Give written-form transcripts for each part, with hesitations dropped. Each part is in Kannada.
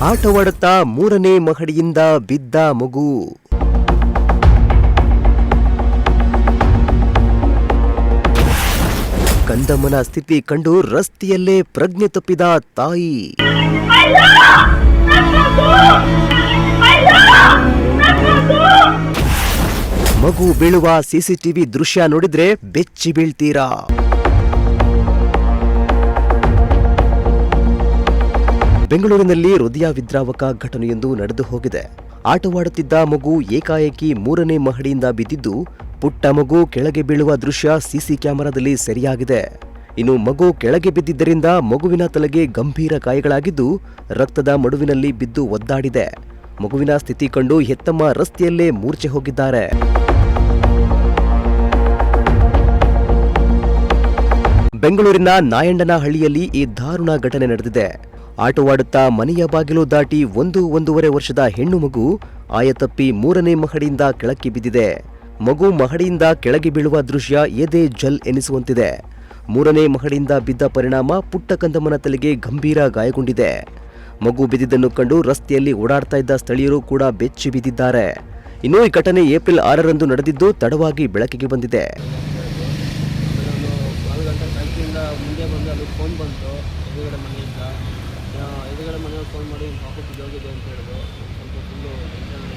ಆಟವಾಡುತ್ತಾ 3ನೇ ಮಹಡಿಯಿಂದ ಬಿದ್ದ ಮಗು. ಕಂದಮ್ಮನ ಸ್ಥಿತಿ ಕಂಡು ರಸ್ತೆಯಲ್ಲೇ ಪ್ರಜ್ಞೆ ತಪ್ಪಿದ ತಾಯಿ. ಮಗು ಬೀಳುವ ಸಿಸಿಟಿವಿ ದೃಶ್ಯ ನೋಡಿದ್ರೆ ಬೆಚ್ಚಿ ಬೀಳ್ತೀರಾ. ಬೆಂಗಳೂರಿನಲ್ಲಿ ಹೃದಯ ವಿದ್ರಾವಕ ಘಟನೆಯೊಂದು ನಡೆದು ಹೋಗಿದೆ. ಆಟವಾಡುತ್ತಿದ್ದ ಮಗು ಏಕಾಏಕಿ 3ನೇ ಮಹಡಿಯಿಂದ ಬಿದ್ದಿದ್ದು, ಪುಟ್ಟ ಮಗು ಕೆಳಗೆ ಬೀಳುವ ದೃಶ್ಯ ಸಿಸಿ ಕ್ಯಾಮೆರಾದಲ್ಲಿ ಸೆರೆಯಾಗಿದೆ. ಇನ್ನು ಮಗು ಕೆಳಗೆ ಬಿದ್ದಿದ್ದರಿಂದ ಮಗುವಿನ ತಲೆಗೆ ಗಂಭೀರ ಗಾಯಗಳಾಗಿದ್ದು, ರಕ್ತದ ಮಡುವಿನಲ್ಲಿ ಬಿದ್ದು ಒದ್ದಾಡಿದೆ. ಮಗುವಿನ ಸ್ಥಿತಿ ಕಂಡು ಹೆತ್ತಮ್ಮ ರಸ್ತೆಯಲ್ಲೇ ಮೂರ್ಛೆ ಹೋಗಿದ್ದಾರೆ. ಬೆಂಗಳೂರಿನ ನಾಯಂಡನಹಳ್ಳಿಯಲ್ಲಿ ಈ ದಾರುಣ ಘಟನೆ ನಡೆದಿದೆ. ಆಟವಾಡುತ್ತಾ ಮನೆಯ ಬಾಗಿಲು ದಾಟಿ 1-1.5 ವರ್ಷದ ಹೆಣ್ಣು ಮಗು ಆಯತಪ್ಪಿ 3ನೇ ಮಹಡಿಯಿಂದ ಕೆಳಕ್ಕೆ ಬಿದ್ದಿದೆ. ಮಗು ಮಹಡಿಯಿಂದ ಕೆಳಗೆ ಬೀಳುವ ದೃಶ್ಯ ಎದೆ ಜಲ್ ಎನಿಸುವಂತಿದೆ. 3ನೇ ಮಹಡಿಯಿಂದ ಬಿದ್ದ ಪರಿಣಾಮ ಪುಟ್ಟ ಕಂದಮ್ಮನ ತಲೆಗೆ ಗಂಭೀರ ಗಾಯಗೊಂಡಿದೆ. ಮಗು ಬಿದ್ದಿದ್ದನ್ನು ಕಂಡು ರಸ್ತೆಯಲ್ಲಿ ಓಡಾಡ್ತಾ ಇದ್ದ ಸ್ಥಳೀಯರು ಕೂಡ ಬೆಚ್ಚಿ ಬಿದ್ದಿದ್ದಾರೆ. ಇನ್ನು ಈ ಘಟನೆ ಏಪ್ರಿಲ್ 6ರಂದು ನಡೆದಿದ್ದು ತಡವಾಗಿ ಬೆಳಕಿಗೆ ಬಂದಿದೆ. ಎದುರುಗಡೆ ಮನೆಯವ್ರು ಫೋನ್ ಮಾಡಿ ಪಾಪು ಬಿದ್ದೋಗಿದೆ ಅಂತ ಹೇಳಿದ್ರು. ಸ್ವಲ್ಪ ಫುಲ್ಲು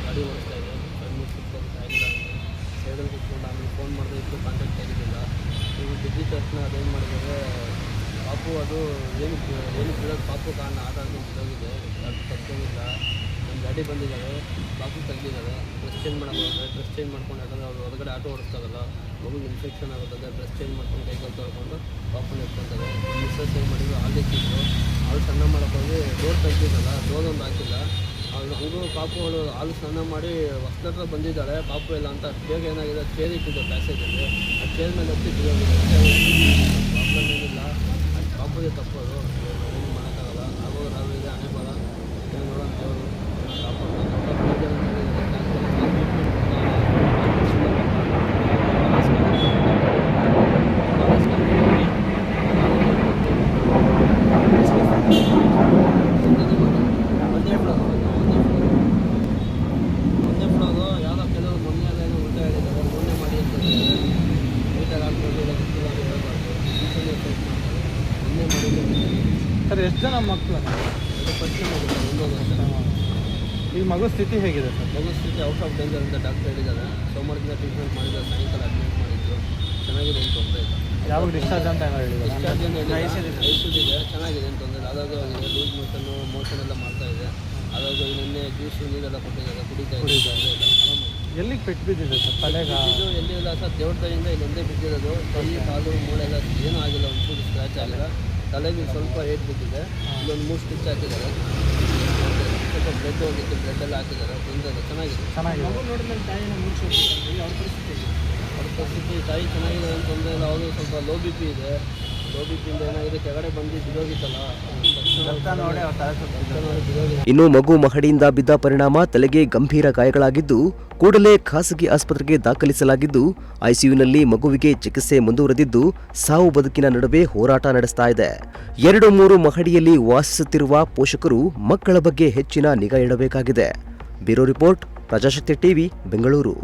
ಗಾಡಿ ಓಡಿಸ್ತಾ ಇದೆ, ಆಗಿಲ್ಲ ಸೈಡಲ್ಲಿ ಕೂತ್ಕೊಂಡು ಆಮೇಲೆ ಫೋನ್ ಮಾಡಿದ್ರೆ ಇತ್ತು ಕಾಂಟ್ಯಾಕ್ಟ್ ಆಗಿದ್ದಿಲ್ಲ. ನೀವು ಬಿದ್ದಿದ ತಕ್ಷಣ ಅದೇನು ಮಾಡಿದರೆ ಪಾಪು ಅದು ಏನು ಬಿಡೋದು ಪಾಪು ಕಾರಣ ಆಟ ಆಡ್ಕೊಂಡು ಬಿದ್ದೋಗಿದೆ. ಅದು ತಪ್ಪೋಗಿಲ್ಲ. ನಮ್ಮ ಗಾಡಿ ಬಂದಿದ್ದಾರೆ, ಪಾಪು ತೆಗ್ದಿದ್ದಾರೆ. ಡ್ರೆಸ್ ಚೇಂಜ್ ಮಾಡೋದು ಡ್ರೆಸ್ ಚೇಂಜ್ ಮಾಡ್ಕೊಂಡು, ಯಾಕಂದರೆ ಅವ್ರು ಹೊರಗಡೆ ಆಟೋ ಓಡಿಸ್ತಾರಲ್ಲ, ಮಗುಗೆ ಇನ್ಫೆಕ್ಷನ್ ಆಗುತ್ತದೆ. ಡ್ರೆಸ್ ಚೇಂಜ್ ಮಾಡ್ಕೊಂಡು ಕೈಕಾಲು ತೊಳ್ಕೊಂಡು ಪಾಪುನ ಎತ್ಕೊತಾರೆ. ಮಿಸ್ಸಸ್ ಏನು ಮಾಡಿದ್ರು, ಹಾಲು ಇಟ್ಟಿದ್ರು. ಹಾಲು ಸ್ನಾನ ಮಾಡೋಕ್ಕೋಗಿ ಡೋರ್ ತೆಗ್ದಿದ್ದಲ್ಲ, ಡೋರ್ ಒಂದು ಹಾಕಿಲ್ಲ. ಹಂಗೂ ಪಾಪುಗಳು ಹಾಲು ಸ್ನಾನ ಮಾಡಿ ಹೊಸ್ದತ್ರ ಬಂದಿದ್ದಾಳೆ. ಪಾಪು ಎಲ್ಲ ಅಂತ ಬೇಗ ಏನಾಗಿದೆ, ಚೇರ್ ಇಟ್ಟಿದ್ದು ಪ್ಯಾಸೇಜಲ್ಲಿ, ಆ ಚೇರ್ ಮೇಲೆ ಹತ್ತಿ ಬಿದ್ದೋಗಿದೆ. ಪ್ರಾಬ್ಲಮ್ ಏನಿಲ್ಲ, ಪಾಪುದೇ ತಪ್ಪೋದು, ಏನು ಮಾಡೋಕ್ಕಾಗಲ್ಲ. ಆಗೋದು ನಾವಿದೆ ಹಣೆ ಬರ ನೋಡೋಣ ದೇವರು ಸರ್. ಎಷ್ಟು ಜನ ಮಕ್ಕಳು? ಈ ಮಗು ಸ್ಥಿತಿ ಹೇಗಿದೆ ಸರ್? ಮಗು ಸ್ಥಿತಿ ಔಟ್ ಆಫ್ ಡೇಂಜರ್ ಅಂತ ಡಾಕ್ಟರ್ ಹೇಳಿದ್ದಾರೆ. ಸೋಮವಾರದಿಂದ ಟ್ರೀಟ್ಮೆಂಟ್ ಮಾಡಿದ್ದಾರೆ, ಸಾಯಂಕಾಲ ಅಡ್ಮಿಟ್ ಮಾಡಿದ್ರು. ಚೆನ್ನಾಗಿದೆ ಏನು ತೊಂದರೆ ಇಲ್ಲ. ಯಾವಾಗ ಡಿಸ್ಚಾರ್ಜ್ ಅಂತ ಏನೋ ಹೇಳಿದ್ದಾರೆ? ಡಿಸ್ಚಾರ್ಜ್ ಏನು ಐಸಿದೆ, ಚೆನ್ನಾಗಿದೆ ಏನು ತೊಂದರೆ ಇಲ್ಲ. ಆದಾಗೂ ಆಗಿದೆ, ಲೂಸ್ ಮೋಷನ್ ಎಲ್ಲ ಮಾಡ್ತಾ ಇದೆ. ಆದಾಗೂ ನಿನ್ನೆ ಜ್ಯೂಸು ನೀರೆಲ್ಲ ಕೊಟ್ಟಿದ್ದಾರೆ, ಕುಡಿತಾ ಇದೆ. ಎಲ್ಲಿಗೆ ಪೆಟ್ಟು ಬಿದ್ದಿದೆ ಸರ್? ತಲೆಗೆ ಇದು ಎಲ್ಲಿ ಇಲ್ಲ ಸರ್, ದೇವ್ರ ದಯಿಂದ ಇಲ್ಲೊಂದೇ ಬಿದ್ದಿರೋದು. ಕೈ ಕಾಲು ಮೂಳೆ ಎಲ್ಲ ಏನೂ ಆಗಿಲ್ಲ, ಒಂಚೂರು ಸ್ಕ್ರ್ಯಾಚ್ ಆಗಿಲ್ಲ. ತಲೆಗೆ ಸ್ವಲ್ಪ ಏಟ್ ಬಿದ್ದಿದೆ. ಇಲ್ಲೊಂದು 3 ಸ್ಟಿಚ್ ಹಾಕಿದ್ದಾರೆ. ಸ್ವಲ್ಪ ಬ್ಲಡ್ ಹೋಗಿತ್ತು, ಬ್ಲಡ್ ಎಲ್ಲ ಹಾಕಿದ್ದಾರೆ. ತೊಂದರೆ ಚೆನ್ನಾಗಿದೆ. ಅವ್ರ ಪರಿಸ್ಥಿತಿ ತಾಯಿ ಚೆನ್ನಾಗಿದೆ, ಏನು ತೊಂದರೆ ಇಲ್ಲ. ಅವರು ಸ್ವಲ್ಪ ಲೋ ಬಿ ಪಿ ಇದೆ. ಲೋ ಬಿ ಪಿಯಿಂದ ಏನಾಗಿದೆ, ಕೆಳಗಡೆ ಬಂದು ಬಿದ್ದೋಗಿತ್ತಲ್ಲ, ಇನ್ನು ಮಗು ಮಹಡಿಯಿಂದ ಬಿದ್ದ ಪರಿಣಾಮ ತಲೆಗೆ ಗಂಭೀರ ಗಾಯಗಳಾಗಿದ್ದು, ಕೂಡಲೇ ಖಾಸಗಿ ಆಸ್ಪತ್ರೆಗೆ ದಾಖಲಿಸಲಾಗಿದ್ದು, ಐಸಿಯುನಲ್ಲಿ ಮಗುವಿಗೆ ಚಿಕಿತ್ಸೆ ಮುಂದುವರೆದಿದ್ದು, ಸಾವು ಬದುಕಿನ ನಡುವೆ ಹೋರಾಟ ನಡೆಸ್ತಾ ಇದೆ. 2-3 ಮಹಡಿಯಲ್ಲಿ ವಾಸಿಸುತ್ತಿರುವ ಪೋಷಕರು ಮಕ್ಕಳ ಬಗ್ಗೆ ಹೆಚ್ಚಿನ ನಿಗಾ ಇಡಬೇಕಾಗಿದೆ. Bureau report, Prajashakti TV, Bengaluru.